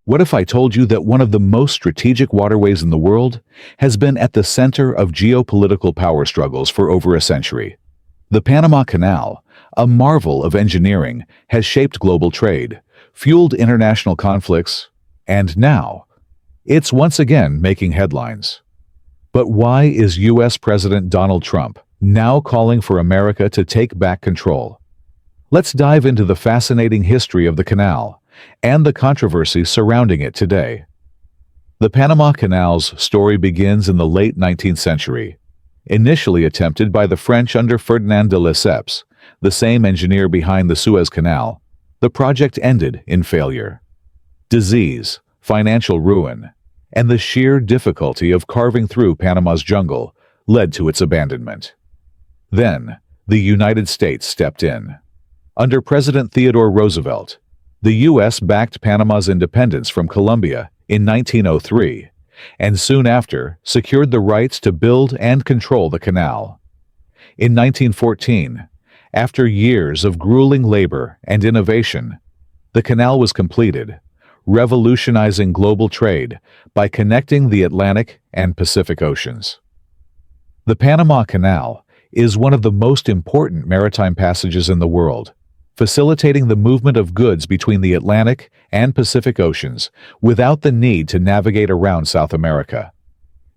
What if I told you that one of the most strategic waterways in the world has been at the center of geopolitical power struggles for over a century? The Panama Canal, a marvel of engineering, has shaped global trade, fueled international conflicts, and now, it's once again making headlines. But why is U.S. President Donald Trump now calling for America to take back control? Let's dive into the fascinating history of the canal and the controversy surrounding it today. The Panama Canal's story begins in the late 19th century. Initially attempted by the French under Ferdinand de Lesseps, the same engineer behind the Suez Canal, the project ended in failure. Disease, financial ruin, and the sheer difficulty of carving through Panama's jungle led to its abandonment. Then, the United States stepped in. Under President Theodore Roosevelt, the U.S. backed Panama's independence from Colombia in 1903, and soon after secured the rights to build and control the canal. In 1914, after years of grueling labor and innovation, the canal was completed, revolutionizing global trade by connecting the Atlantic and Pacific Oceans. The Panama Canal is one of the most important maritime passages in the world, facilitating the movement of goods between the Atlantic and Pacific Oceans without the need to navigate around South America.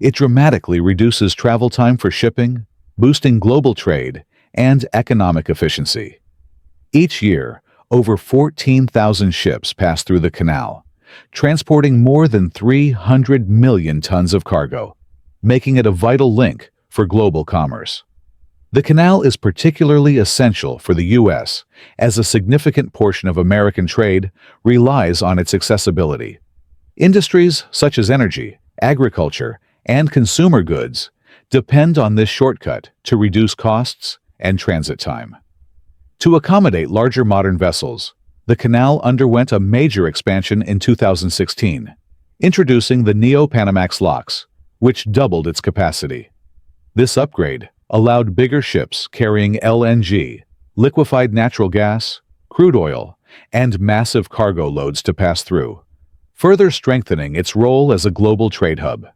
It dramatically reduces travel time for shipping, boosting global trade and economic efficiency. Each year, over 14,000 ships pass through the canal, transporting more than 300 million tons of cargo, making it a vital link for global commerce. The canal is particularly essential for the U.S., as a significant portion of American trade relies on its accessibility. Industries such as energy, agriculture, and consumer goods depend on this shortcut to reduce costs and transit time. To accommodate larger modern vessels, the canal underwent a major expansion in 2016, introducing the Neo-Panamax locks, which doubled its capacity. This upgrade allowed bigger ships carrying LNG, liquefied natural gas, crude oil, and massive cargo loads to pass through, further strengthening its role as a global trade hub.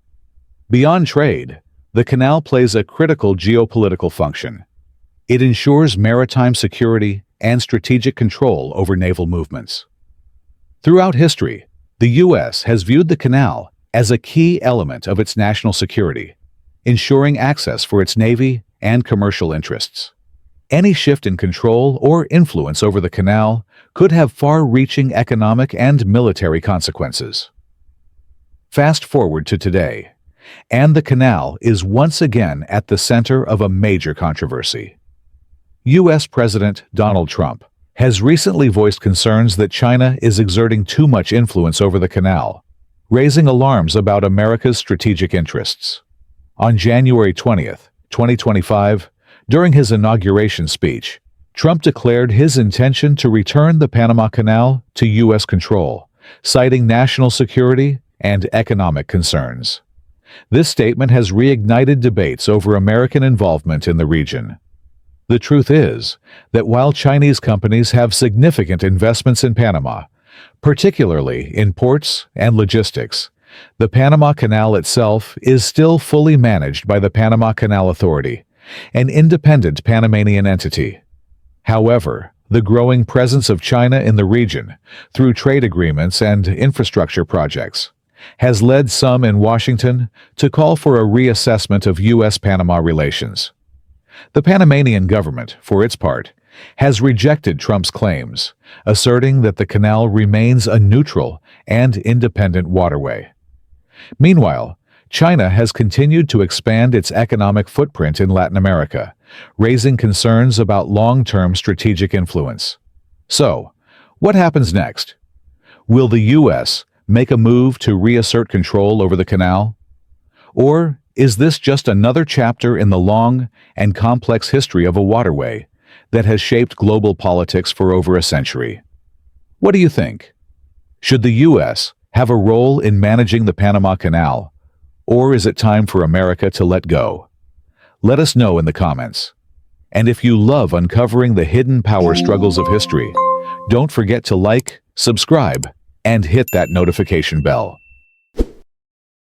Beyond trade, the canal plays a critical geopolitical function. It ensures maritime security and strategic control over naval movements. Throughout history, the U.S. has viewed the canal as a key element of its national security, ensuring access for its navy and commercial interests. Any shift in control or influence over the canal could have far-reaching economic and military consequences. Fast forward to today, and the canal is once again at the center of a major controversy. U.S. President Donald Trump has recently voiced concerns that China is exerting too much influence over the canal, raising alarms about America's strategic interests. On January 20th, 2025, during his inauguration speech, Trump declared his intention to return the Panama Canal to U.S. control, citing national security and economic concerns. This statement has reignited debates over American involvement in the region. The truth is that while Chinese companies have significant investments in Panama, particularly in ports and logistics, the Panama Canal itself is still fully managed by the Panama Canal Authority, an independent Panamanian entity. However, the growing presence of China in the region, through trade agreements and infrastructure projects, has led some in Washington to call for a reassessment of U.S.-Panama relations. The Panamanian government, for its part, has rejected Trump's claims, asserting that the canal remains a neutral and independent waterway. Meanwhile, China has continued to expand its economic footprint in Latin America, raising concerns about long-term strategic influence. So, what happens next? Will the U.S. make a move to reassert control over the canal? Or is this just another chapter in the long and complex history of a waterway that has shaped global politics for over a century? What do you think? Should the U.S. have a role in managing the Panama Canal, or is it time for America to let go? Let us know in the comments. And if you love uncovering the hidden power struggles of history, don't forget to like, subscribe, and hit that notification bell